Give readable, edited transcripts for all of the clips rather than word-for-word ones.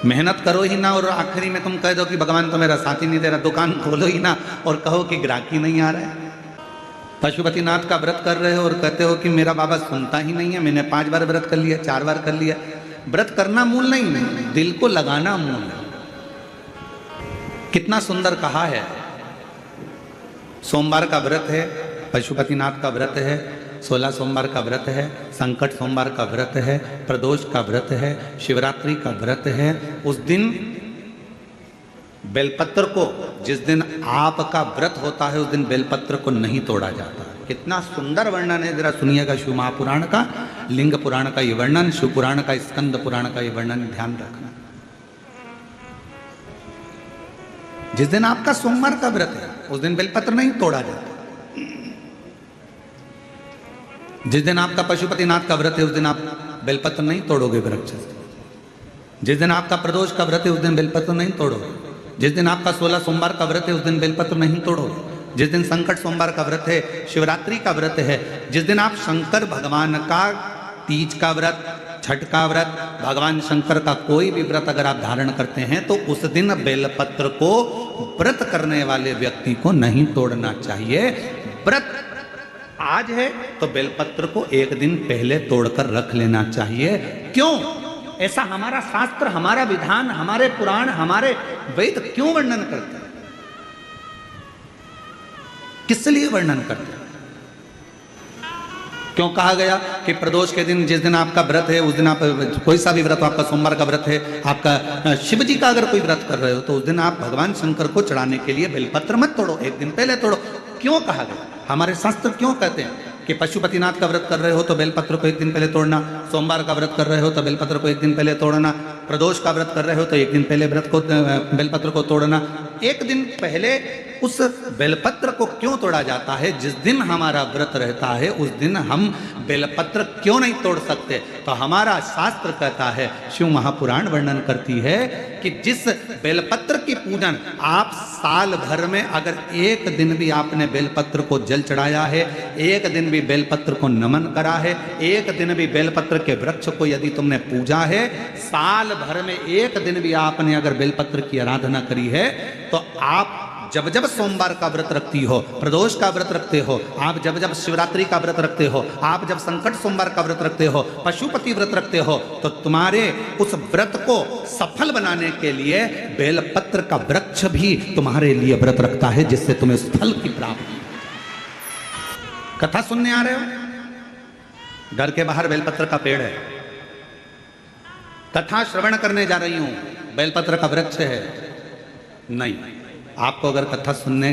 मेहनत करो ही ना और आखिरी में तुम कह दो कि भगवान तो मेरा साथी नहीं दे रहा, दुकान खोलो ही ना और कहो कि ग्राहकी नहीं आ रहा है। पशुपतिनाथ का व्रत कर रहे हो और कहते हो कि मेरा बाबा सुनता ही नहीं है, मैंने 5 बार व्रत कर लिया, 4 बार कर लिया। व्रत करना मूल नहीं है, दिल को लगाना मूल है। कितना सुंदर कहा है। सोमवार का व्रत है, पशुपतिनाथ का व्रत है, 16 सोमवार का व्रत है, संकट सोमवार का व्रत है, प्रदोष का व्रत है, शिवरात्रि का व्रत है। उस दिन बेलपत्र को, जिस दिन आपका व्रत होता है उस दिन बेलपत्र को नहीं तोड़ा जाता। कितना सुंदर वर्णन है, जरा सुनिएगा शिव महापुराण का, लिंग पुराण का ये वर्णन, शिव पुराण का, स्कंद पुराण का ये वर्णन, ध्यान रखना। जिस दिन आपका सोमवार का व्रत है उस दिन बेलपत्र नहीं तोड़ा जाता। जिस दिन आपका पशुपतिनाथ का व्रत है उस दिन आप बेलपत्र नहीं तोड़ोगे वृक्ष से। जिस दिन आपका प्रदोष का व्रत है उस दिन बेलपत्र नहीं तोड़ोगे। जिस दिन आपका 16 सोमवार का व्रत है उस दिन बेलपत्र नहीं तोड़ोगे। जिस दिन संकट सोमवार का व्रत है, शिवरात्रि का व्रत है, जिस दिन आप शंकर भगवान का तीज का व्रत, छठ का व्रत, भगवान शंकर का कोई भी व्रत अगर आप धारण करते हैं तो उस दिन बेलपत्र को व्रत करने वाले व्यक्ति को नहीं तोड़ना चाहिए। व्रत आज है तो बेलपत्र को एक दिन पहले तोड़कर रख लेना चाहिए। क्यों? ऐसा हमारा शास्त्र, हमारा विधान, हमारे पुराण, हमारे वेद क्यों वर्णन करते हैं? किस लिए वर्णन करते हैं? क्यों कहा गया कि प्रदोष के दिन, जिस दिन आपका व्रत है उस दिन आप कोई सा भी व्रत, आपका सोमवार का व्रत है, आपका शिव जी का अगर कोई व्रत कर रहे हो तो उस दिन आप भगवान शंकर को चढ़ाने के लिए बेलपत्र मत तोड़ो, एक दिन पहले तोड़ो। क्यों कहा गया? हमारे शास्त्र क्यों कहते हैं कि पशुपतिनाथ का व्रत कर रहे हो तो बेलपत्र को एक दिन पहले तोड़ना, सोमवार का व्रत कर रहे हो तो बेलपत्र को एक दिन पहले तोड़ना, प्रदोष का व्रत कर रहे हो तो एक दिन पहले बेलपत्र को तोड़ना। एक दिन पहले उस बेलपत्र को क्यों तोड़ा जाता है? जिस दिन हमारा व्रत रहता है उस दिन हम बेलपत्र क्यों नहीं तोड़ सकते? तो हमारा शास्त्र कहता है, शिव महापुराण वर्णन करती है कि जिस बेलपत्र की पूजन आप साल भर में अगर एक दिन भी आपने बेलपत्र को जल चढ़ाया है, एक दिन भी बेलपत्र को नमन करा है, एक दिन भी बेलपत्र के वृक्ष को यदि तुमने पूजा है, साल भर में एक दिन भी आपने अगर बेलपत्र की आराधना करी है, तो आप जब जब सोमवार का व्रत रखती हो, प्रदोष का व्रत रखते हो, आप जब जब शिवरात्रि का व्रत रखते हो, आप जब संकट सोमवार का व्रत रखते हो, पशुपति व्रत रखते हो, तो तुम्हारे उस व्रत को सफल बनाने के लिए बेलपत्र का वृक्ष भी तुम्हारे लिए व्रत रखता है, जिससे तुम्हें उस फल की प्राप्ति। कथा सुनने आ रहे हो? घर के बाहर बेलपत्र का पेड़ है, कथा श्रवण करने जा रही हूं, बेलपत्र का वृक्ष है नहीं। आपको अगर कथा सुनने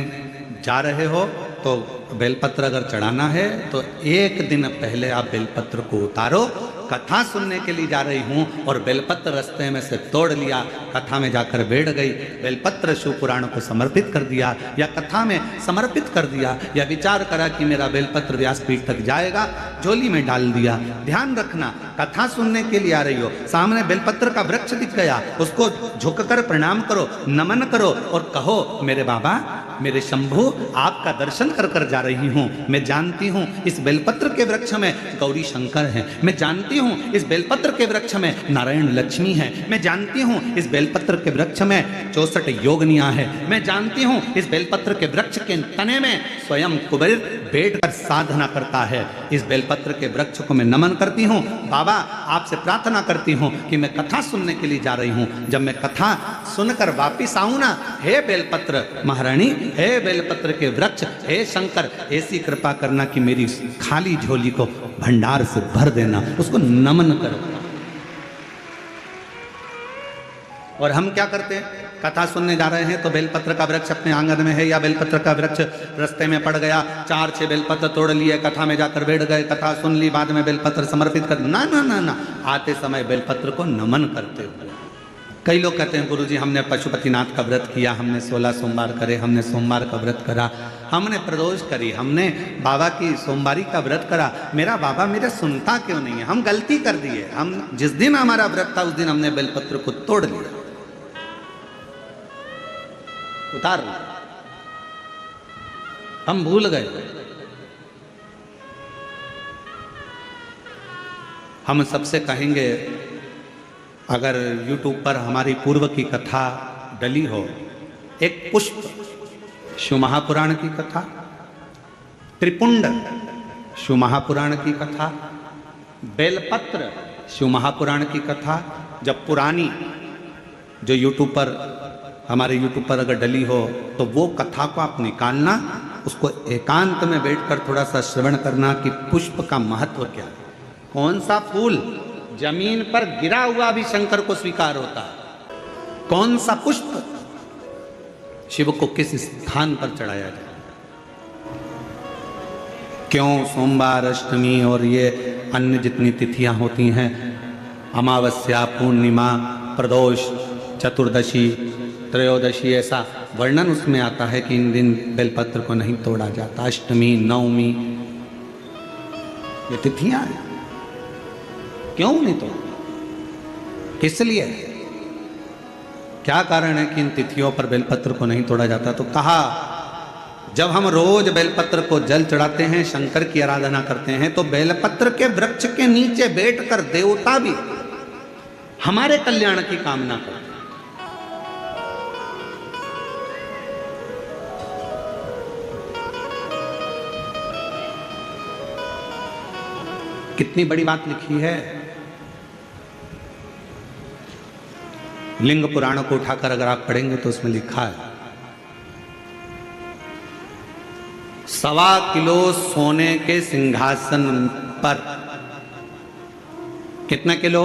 जा रहे हो तो बेलपत्र अगर चढ़ाना है तो एक दिन पहले आप बेलपत्र को उतारो। कथा सुनने के लिए जा रही हूं और बेलपत्र रास्ते में से तोड़ लिया, कथा में जाकर बैठ गई, बेलपत्र शिव पुराण को समर्पित कर दिया या कथा में समर्पित कर दिया, या विचार करा कि मेरा बेलपत्र व्यासपीठ तक जाएगा, झोली में डाल दिया। ध्यान रखना, कथा सुनने के लिए आ रही हो, सामने बेलपत्र का वृक्ष दिख गया, उसको झुककर प्रणाम करो, नमन करो और कहो, मेरे बाबा, मेरे शंभु, आपका दर्शन कर कर जा रही हूँ। मैं जानती हूँ इस बेलपत्र के वृक्ष में गौरी शंकर हैं, मैं जानती हूँ इस बेलपत्र के वृक्ष में नारायण लक्ष्मी है, मैं जानती हूँ इस बेलपत्र के वृक्ष में 64 योगनियाँ हैं, मैं जानती हूँ इस बेलपत्र के वृक्ष के तने में स्वयं कुबेर बैठकर साधना करता है। इस बेलपत्र के वृक्ष को मैं नमन करती हूँ। बाबा, आपसे प्रार्थना करती हूँ कि मैं कथा सुनने के लिए जा रही हूँ, जब मैं कथा सुनकर वापिस आऊँ ना, हे बेलपत्र महारानी, हे बेलपत्र के वृक्ष, हे शंकर, ऐसी कृपा करना कि मेरी खाली झोली को भंडार से भर देना, उसको नमन करो। और हम क्या करते हैं? कथा सुनने जा रहे हैं तो बेलपत्र का वृक्ष अपने आंगन में है या बेलपत्र का वृक्ष रास्ते में पड़ गया, 4-6 बेलपत्र तोड़ लिए, कथा में जाकर बैठ गए, कथा सुन ली, बाद में बेलपत्र समर्पित कर, ना ना ना ना, आते समय बेलपत्र को नमन करते हुए। कई लोग कहते हैं, गुरुजी हमने पशुपतिनाथ का व्रत किया, हमने 16 सोमवार करे, हमने सोमवार का व्रत करा, हमने प्रदोष करी, हमने बाबा की सोमवारी का व्रत करा, मेरा बाबा मेरे सुनता क्यों नहीं है? हम गलती कर दिए, हम जिस दिन हमारा व्रत था उस दिन हमने बेलपत्र को तोड़ लिया, उतार लिया, हम भूल गए। हम सबसे कहेंगे अगर YouTube पर हमारी पूर्व की कथा डली हो, एक पुष्प शिव महापुराण की कथा, त्रिपुंड शिव महापुराण की कथा, बेलपत्र शिव महापुराण की कथा, जब पुरानी जो YouTube पर हमारे YouTube पर अगर डली हो तो वो कथा को आप निकालना, उसको एकांत में बैठकर थोड़ा सा श्रवण करना कि पुष्प का महत्व क्या है। कौन सा फूल जमीन पर गिरा हुआ भी शंकर को स्वीकार होता है, कौन सा पुष्प शिव को किस स्थान पर चढ़ाया जाए, क्यों सोमवार, अष्टमी और ये अन्य जितनी तिथियां होती हैं, अमावस्या, पूर्णिमा, प्रदोष, चतुर्दशी, त्रयोदशी, ऐसा वर्णन उसमें आता है कि इन दिन बेलपत्र को नहीं तोड़ा जाता। अष्टमी, नवमी, ये तिथियां हैं, क्यों नहीं तोड़ा, किस लिए, क्या कारण है कि इन तिथियों पर बेलपत्र को नहीं तोड़ा जाता। तो कहा जब हम रोज बेलपत्र को जल चढ़ाते हैं, शंकर की आराधना करते हैं, तो बेलपत्र के वृक्ष के नीचे बैठकर देवता भी हमारे कल्याण की कामना करते हैं। कितनी बड़ी बात लिखी है। लिंग पुराण को उठाकर अगर आप पढ़ेंगे तो उसमें लिखा है 1.25 किलो सोने के सिंहासन पर, कितना किलो,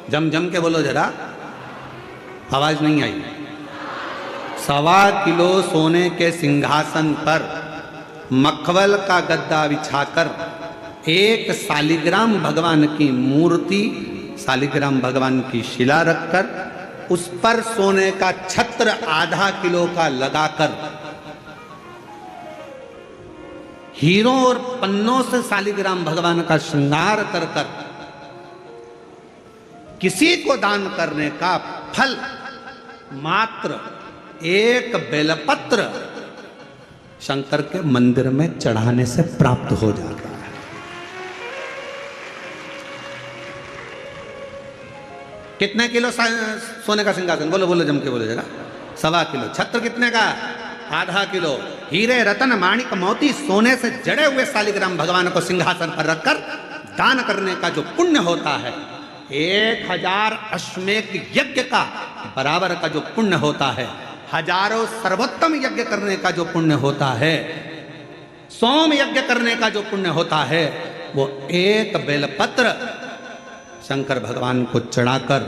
जम जम के बोलो जरा, आवाज नहीं आई, 1.25 किलो सोने के सिंहासन पर मखमल का गद्दा बिछाकर एक शालिग्राम भगवान की मूर्ति, शालिग्राम भगवान की शिला रखकर उस पर सोने का छत्र 0.5 किलो का लगाकर हीरों और पन्नों से शालिग्राम भगवान का श्रृंगार कर कर किसी को दान करने का फल मात्र एक बेलपत्र शंकर के मंदिर में चढ़ाने से प्राप्त हो जाता है। कितने किलो सोने का सिंहासन, बोलो बोलो जम के बोलो जरा, 1.25 किलो। छत्र कितने का, 0.5 किलो। हीरे, रतन, माणिक, मोती, सोने से जड़े हुए शालिग्राम भगवान को सिंहासन पर रखकर दान करने का जो पुण्य होता है, 1000 अश्वमेध यज्ञ का बराबर का जो पुण्य होता है, हजारों सर्वोत्तम यज्ञ करने का जो पुण्य होता है, सोम यज्ञ करने का जो पुण्य होता है, वो एक बेलपत्र शंकर भगवान को चढ़ाकर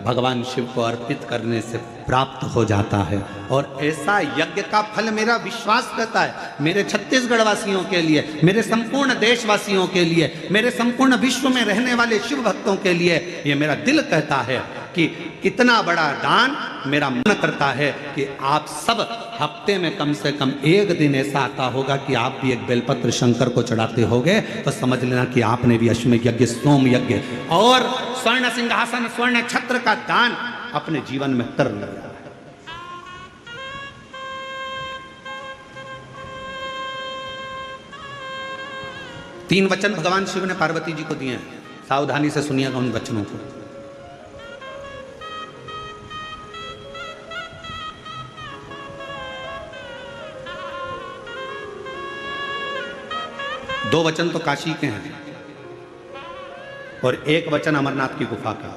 भगवान शिव को अर्पित करने से प्राप्त हो जाता है। और ऐसा यज्ञ का फल मेरा विश्वास करता है, मेरे छत्तीसगढ़ वासियों के लिए, मेरे संपूर्ण देशवासियों के लिए, मेरे संपूर्ण विश्व में रहने वाले शिव भक्तों के लिए, ये मेरा दिल कहता है कि इतना बड़ा दान मेरा मन करता है कि आप सब हफ्ते में कम से कम एक दिन ऐसा आता होगा कि आप भी एक बेलपत्र शंकर को चढ़ाते होगे, तो समझ लेना कि आपने भी अश्वमेध यज्ञ, सोम यज्ञ और स्वर्ण सिंहासन, स्वर्ण छत्र का दान अपने जीवन में कर लिया। 3 वचन भगवान शिव ने पार्वती जी को दिए हैं, सावधानी से सुनिएगा उन वचनों को। दो वचन तो काशी के हैं और 1 वचन अमरनाथ की गुफा का।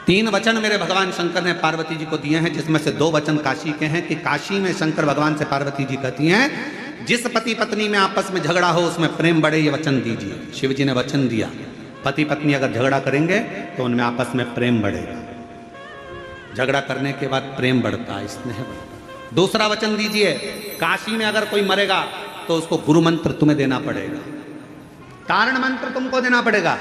3 वचन मेरे भगवान शंकर ने पार्वती जी को दिए हैं, जिसमें से 2 वचन काशी के हैं कि काशी में शंकर भगवान से पार्वती जी कहती हैं, जिस पति पत्नी में आपस में झगड़ा हो उसमें प्रेम बढ़े, ये वचन दीजिए। शिव जी ने वचन दिया, पति पत्नी अगर झगड़ा करेंगे तो उनमें आपस में प्रेम बढ़ेगा, झगड़ा करने के बाद प्रेम बढ़ता है, स्नेह बढ़ता। दूसरा वचन दीजिए, काशी में अगर कोई मरेगा तो उसको गुरु मंत्र तुम्हें देना पड़ेगा, तारण मंत्र तुमको देना पड़ेगा।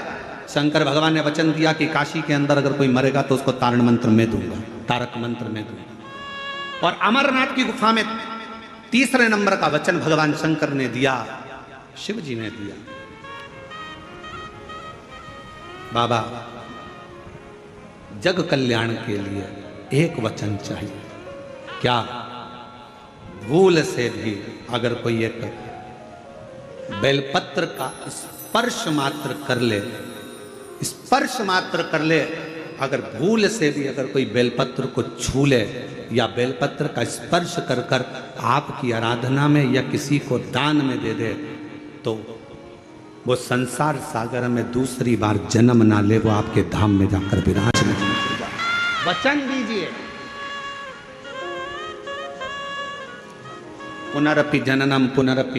शंकर भगवान ने वचन दिया कि काशी के अंदर अगर कोई मरेगा तो उसको तारण मंत्र में दूंगा, तारक मंत्र में दूंगा। और अमरनाथ की गुफा में 3रे नंबर का वचन भगवान शंकर ने दिया, शिव जी ने दिया, बाबा जग कल्याण के लिए एक वचन चाहिए, क्या भूल से भी अगर कोई एक बेलपत्र का स्पर्श मात्र कर ले स्पर्श मात्र कर ले, अगर भूल से भी अगर कोई बेलपत्र को छू ले या बेलपत्र का स्पर्श कर कर आपकी आराधना में या किसी को दान में दे दे, तो वो संसार सागर में दूसरी बार जन्म ना ले, वो आपके धाम में जाकर विराजमान होगा। वचन दीजिए। पुनरपि जननम पुनरपि